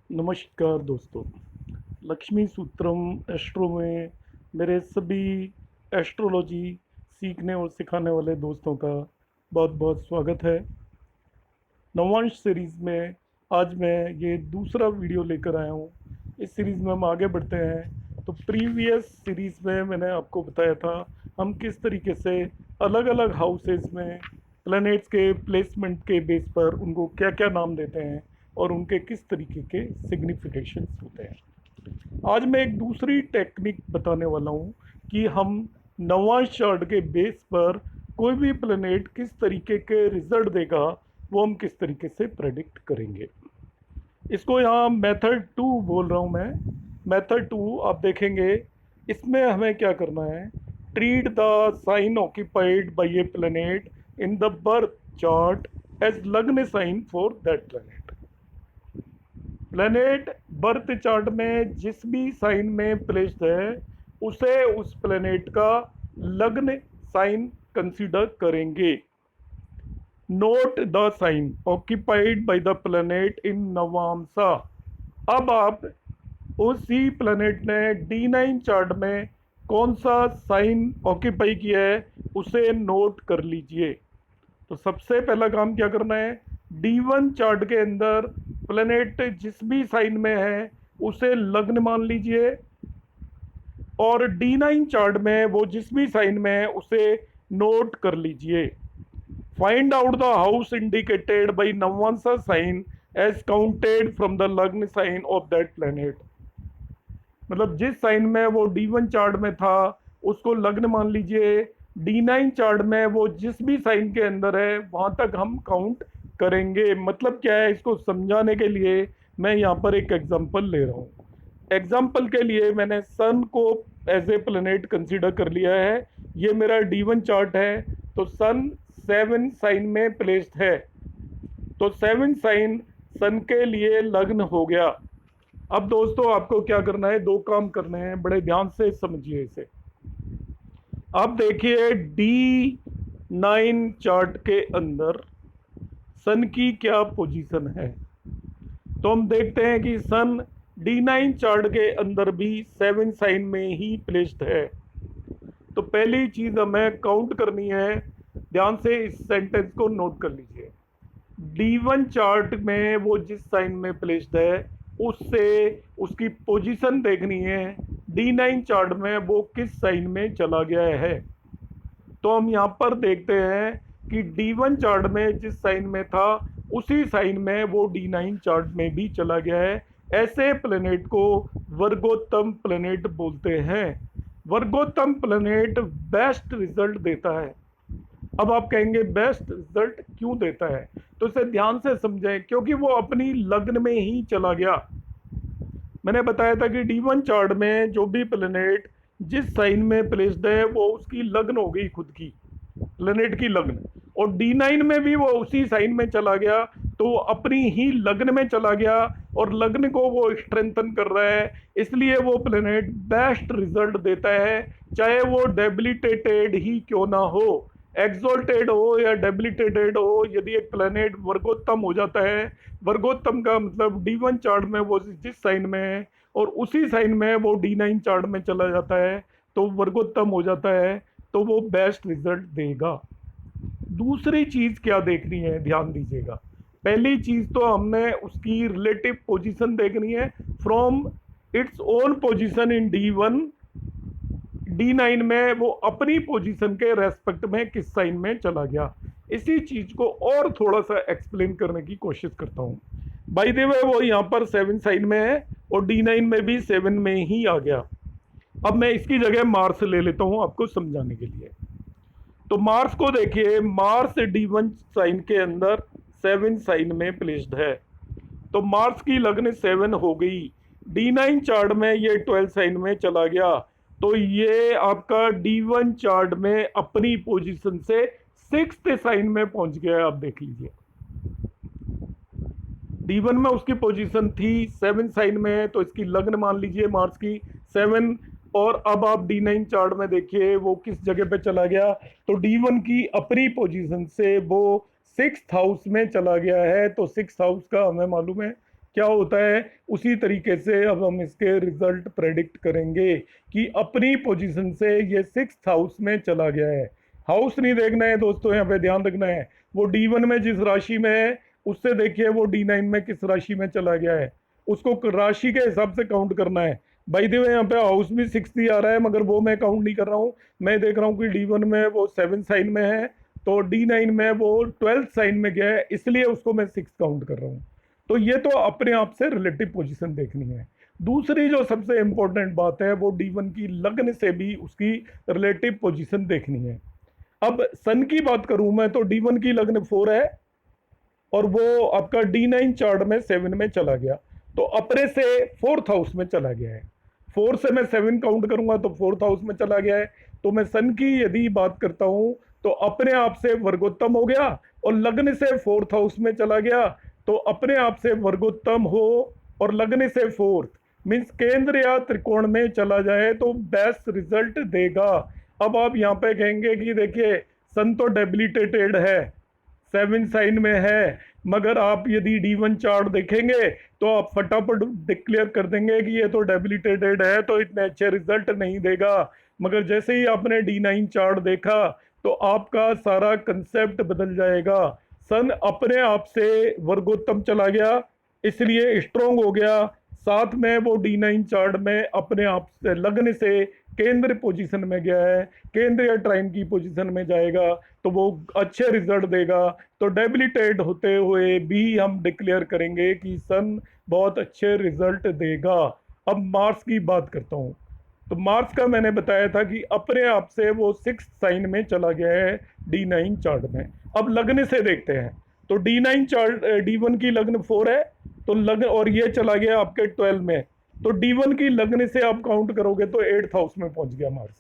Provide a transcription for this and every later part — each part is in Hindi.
नमस्कार दोस्तों। लक्ष्मी सूत्रम एस्ट्रो में मेरे सभी एस्ट्रोलॉजी सीखने और सिखाने वाले दोस्तों का बहुत बहुत स्वागत है। नवांश सीरीज़ में आज मैं ये दूसरा वीडियो लेकर आया हूँ। इस सीरीज़ में हम आगे बढ़ते हैं। तो प्रीवियस सीरीज़ में मैंने आपको बताया था हम किस तरीके से अलग अलग हाउसेस में प्लैनेट्स के प्लेसमेंट के बेस पर उनको क्या क्या नाम देते हैं और उनके किस तरीके के सिग्निफिकेशंस होते हैं। आज मैं एक दूसरी टेक्निक बताने वाला हूँ कि हम नवांश चार्ट के बेस पर कोई भी प्लैनेट किस तरीके के रिजल्ट देगा वो हम किस तरीके से प्रेडिक्ट करेंगे। इसको यहाँ मेथड 2 बोल रहा हूँ मैं। मेथड 2 आप देखेंगे, इसमें हमें क्या करना है, treat the sign occupied by a planet in the birth chart as lagna sign for that planet. Planet birth chart में जिस भी साइन में प्लेस्ड है उसे उस प्लैनेट का लग्न साइन कंसीडर करेंगे। Note the sign occupied by the planet in navamsa. अब आप उसी प्लैनेट ने D9 चार्ट में कौन सा साइन ऑक्यूपाई किया है उसे नोट कर लीजिए। तो सबसे पहला काम क्या करना है, D1 चार्ट के अंदर प्लैनेट जिस भी साइन में है उसे लग्न मान लीजिए और D9 चार्ट में वो जिस भी साइन में है उसे नोट कर लीजिए। Find out the house indicated by navamsa sign as counted from the lagna sign of that planet. मतलब जिस साइन में वो D1 चार्ट में था उसको लग्न मान लीजिए। D9 चार्ट में वो जिस भी साइन के अंदर है वहां तक हम काउंट करेंगे। मतलब क्या है, इसको समझाने के लिए मैं यहाँ पर एक एग्जांपल ले रहा हूँ। एग्जांपल के लिए मैंने सन को एज ए प्लैनेट कंसीडर कर लिया है। ये मेरा D1 चार्ट है। तो सन 7 साइन में प्लेस्ड है, तो 7 साइन सन के लिए लग्न हो गया। अब दोस्तों आपको क्या करना है, दो काम करने हैं, बड़े ध्यान से समझिए इसे। अब देखिए D9 चार्ट के अंदर सन की क्या पोजीशन है। तो हम देखते हैं कि सन D9 चार्ट के अंदर भी 7 साइन में ही प्लेस्ड है। तो पहली चीज हमें काउंट करनी है, ध्यान से इस सेंटेंस को नोट कर लीजिए। D1 चार्ट में वो जिस साइन में प्लेस्ड है उससे उसकी पोजीशन देखनी है D9 चार्ट में वो किस साइन में चला गया है। तो हम यहाँ पर देखते हैं कि D1 चार्ट में जिस साइन में था उसी साइन में वो D9 चार्ट में भी चला गया है। ऐसे प्लैनेट को वर्गोत्तम प्लैनेट बोलते हैं। वर्गोत्तम प्लैनेट बेस्ट रिजल्ट देता है। अब आप कहेंगे बेस्ट रिजल्ट क्यों देता है, तो इसे ध्यान से समझें, क्योंकि वो अपनी लग्न में ही चला गया। मैंने बताया था कि D1 चार्ट में जो भी प्लैनेट जिस साइन में प्लेस्ड है वो उसकी लग्न हो गई, खुद की प्लैनेट की लग्न, और D9 में भी वो उसी साइन में चला गया, तो वो अपनी ही लग्न में चला गया और लग्न को वो स्ट्रेंथन कर रहा है। इसलिए वो प्लैनेट बेस्ट रिजल्ट देता है, चाहे वो डेबिलिटेटेड ही क्यों ना हो, एक्सोल्टेड हो या डेबिलिटेटेड हो। यदि एक प्लैनेट वर्गोत्तम हो जाता है, वर्गोत्तम का मतलब D1 चार्ट में वो जिस साइन में है और उसी साइन में वो D9 चार्ट में चला जाता है तो वर्गोत्तम हो जाता है, तो वो बेस्ट रिजल्ट देगा। दूसरी चीज क्या देखनी है, ध्यान दीजिएगा। पहली चीज तो हमने उसकी रिलेटिव पोजीशन देखनी है from its own position in D1। D9 में वो अपनी पोजीशन के रेस्पेक्ट में किस साइन में चला गया। इसी चीज को और थोड़ा सा एक्सप्लेन करने की कोशिश करता हूँ। बाय द वे वो यहाँ पर 7 साइन में है और D9 में भी 7 में ही आ गया। अब मैं इसकी जगह मार्स ले लेता हूँ आपको समझाने के लिए। तो मार्स को देखिए, मार्स D1 साइन के अंदर 7 साइन में प्लेस्ड है, तो मार्स की लग्न 7 हो गई। D9 चार्ट में ये 12 साइन में चला गया, तो ये आपका D1 चार्ट में अपनी पोजीशन से 6th साइन में पहुंच गया। आप देख लीजिए D1 में उसकी पोजीशन थी 7 साइन में है, तो इसकी लग्न मान लीजिए मार्स की 7। और अब आप D9 चार्ट में देखिए वो किस जगह पे चला गया, तो D1 की अपनी पोजीशन से वो 6th हाउस में चला गया है। तो 6th हाउस का हमें मालूम है क्या होता है, उसी तरीके से अब हम इसके रिजल्ट प्रेडिक्ट करेंगे कि अपनी पोजीशन से ये 6th हाउस में चला गया है। हाउस नहीं देखना है दोस्तों, यहाँ पे ध्यान रखना है, वो D1 में जिस राशि में है उससे देखिए वो D9 में किस राशि में चला गया है, उसको राशि के हिसाब से काउंट करना है। बाय द वे यहाँ पे हाउस भी 6 ही आ रहा है, मगर वो मैं काउंट नहीं कर रहा हूँ। मैं देख रहा हूँ कि D1 में वो 7 साइन में है, तो D9 में वो 12th साइन में गया है, इसलिए उसको मैं 6 काउंट कर रहा हूँ। तो ये तो अपने आप से रिलेटिव पोजीशन देखनी है। दूसरी जो सबसे इंपॉर्टेंट बात है वो D1 की लग्न से भी उसकी रिलेटिव पोजीशन देखनी है। अब सन की बात करूं मैं तो D1 की लग्न 4 है और वो आपका D9 चार्ट में 7 में चला गया, तो अपने से 4th हाउस में चला गया है। 4 से मैं 7 काउंट करूंगा तो 4th हाउस में चला गया है। तो मैं सन की यदि बात करता हूं तो अपने आप से वर्गोत्तम हो गया और लग्न से 4th हाउस में चला गया, तो अपने आप से वर्गोत्तम हो और लगने से 4th मीन्स केंद्र या त्रिकोण में चला जाए तो बेस्ट रिजल्ट देगा। अब आप यहाँ पे कहेंगे कि देखिए सन तो डेबिलिटेटेड है, 7 साइन में है, मगर आप यदि D1 चार्ट देखेंगे तो आप फटाफट डिक्लेयर कर देंगे कि ये तो डेबिलिटेटेड है तो इतने अच्छे रिजल्ट नहीं देगा। मगर जैसे ही आपने D9 चार्ट देखा तो आपका सारा कंसेप्ट बदल जाएगा। सन अपने आप से वर्गोत्तम चला गया, इसलिए स्ट्रोंग हो गया, साथ में वो D9 चार्ट में अपने आप से लगने से केंद्र पोजीशन में गया है, केंद्र या ट्राइन की पोजीशन में जाएगा तो वो अच्छे रिजल्ट देगा। तो डेबिलिटेट होते हुए भी हम डिक्लेयर करेंगे कि सन बहुत अच्छे रिजल्ट देगा। अब मार्स की बात करता हूँ, तो मार्स का मैंने बताया था कि अपने आप से वो 6th साइन में चला गया है D9 चार्ट में। अब लगने से देखते हैं, तो D9 चार्ट D1 की लग्न 4 है, तो लग्न और ये चला गया आपके 12 में, तो D1 की लगने से आप काउंट करोगे तो 8th हाउस में पहुंच गया मार्स।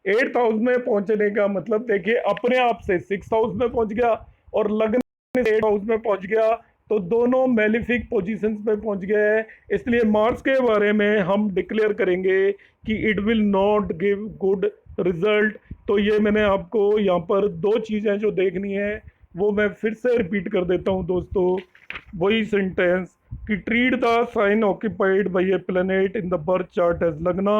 8th हाउस में पहुंचने का मतलब देखिए अपने आप से 6th हाउस में पहुंच गया और लगन से 8th हाउस में पहुंच गया, तो दोनों मेलिफिक पोजीशंस पे पहुंच गए हैं। इसलिए मार्स के बारे में हम डिक्लेयर करेंगे कि it will not give good result. तो ये मैंने आपको यहाँ पर दो चीज़ें जो देखनी है वो मैं फिर से रिपीट कर देता हूँ दोस्तों, वही सेंटेंस कि treat the sign occupied by a planet in the birth chart as lagna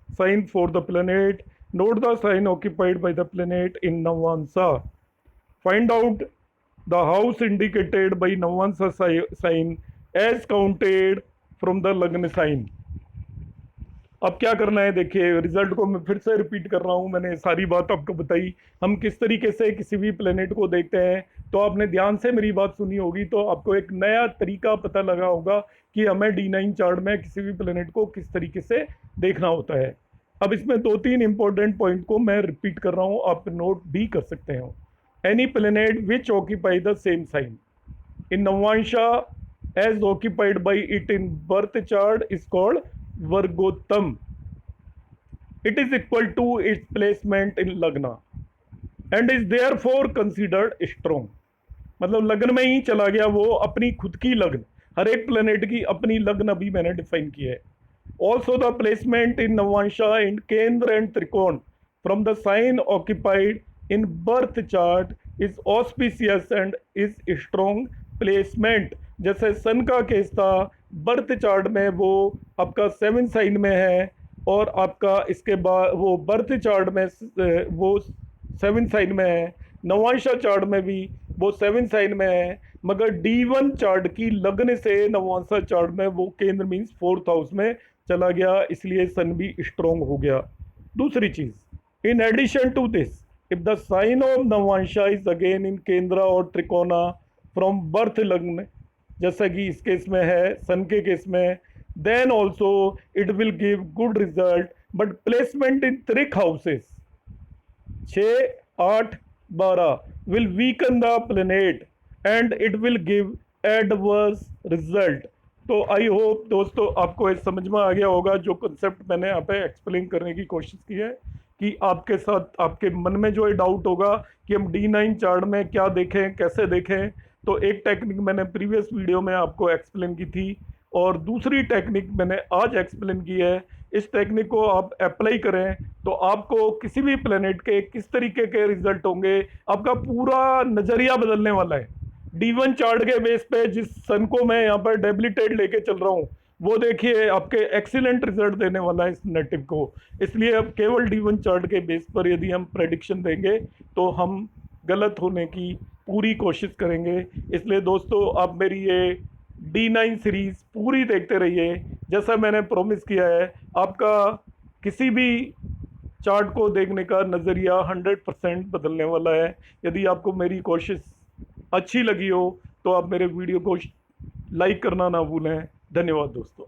sign for the planet. Note the sign occupied by the planet in Navamsa. Find out the house indicated by Navamsa sign as counted from the Lagna sign. अब क्या करना है, देखिए रिजल्ट को मैं फिर से रिपीट कर रहा हूँ, मैंने सारी बात आपको बताई हम किस तरीके से किसी भी प्लेनेट को देखते हैं। तो आपने ध्यान से मेरी बात सुनी होगी तो आपको एक नया तरीका पता लगा होगा कि हमें D9 चार्ट में किसी भी प्लेनेट को किस तरीके से देखना होता है। अब इसमें 2-3 इंपॉर्टेंट पॉइंट को मैं रिपीट कर रहा हूँ, आप नोट भी कर सकते हो। Any planet which occupy the same sign in navamsa as occupied by it in birth chart is called Vargottam. It is equal to its placement in Lagna and is therefore considered strong. मतलब लग्न में ही चला गया वो, अपनी खुद की लग्न, हर एक प्लेनेट की अपनी लग्न अभी मैंने डिफाइन की है। Also the placement in navamsha in kendra and trikona from the sign occupied in birth chart is auspicious and is strong placement. जैसे सन का केस था, बर्थ चार्ट में वो आपका 7 साइन में है और आपका इसके बाद वो बर्थ चार्ट में वो 7 साइन में है, नवांशा चार्ट में भी वो 7 साइन में है, मगर D1 चार्ट की लगने से नवांशा चार्ट में वो केंद्र मीन्स 4th हाउस में चला गया, इसलिए सन भी स्ट्रॉन्ग हो गया। दूसरी चीज, in addition to this if the sign of navamsa is again in kendra और त्रिकोणा फ्रॉम बर्थ लग्न, जैसा कि इस केस में है, सन के केस में, then also it will give good result, but placement in trik houses 6, 8, 12 will weaken the planet and it will give adverse result। तो आई होप दोस्तों आपको इस समझ में आ गया होगा जो कंसेप्ट मैंने यहाँ पे एक्सप्लेन करने की कोशिश की है, कि आपके साथ आपके मन में जो डाउट होगा कि हम D9 चार्ट में क्या देखें कैसे देखें, तो एक टेक्निक मैंने प्रीवियस वीडियो में आपको एक्सप्लेन की थी और दूसरी टेक्निक मैंने आज एक्सप्लेन की है। इस टेक्निक को आप अप्लाई करें तो आपको किसी भी प्लेनेट के किस तरीके के रिजल्ट होंगे, आपका पूरा नज़रिया बदलने वाला है। D1 चार्ट के बेस पे जिस सन को मैं यहाँ पर डेबिलिटेड लेके चल रहा हूँ, वो देखिए आपके एक्सीलेंट रिजल्ट देने वाला है इस नेटिव को। इसलिए अब केवल D1 चार्ट के बेस पर यदि हम प्रेडिक्शन देंगे तो हम गलत होने की पूरी कोशिश करेंगे। इसलिए दोस्तों आप मेरी ये D9 सीरीज पूरी देखते रहिए। जैसा मैंने प्रॉमिस किया है, आपका किसी भी चार्ट को देखने का नज़रिया 100% बदलने वाला है। यदि आपको मेरी कोशिश अच्छी लगी हो तो आप मेरे वीडियो को लाइक करना ना भूलें। धन्यवाद दोस्तों।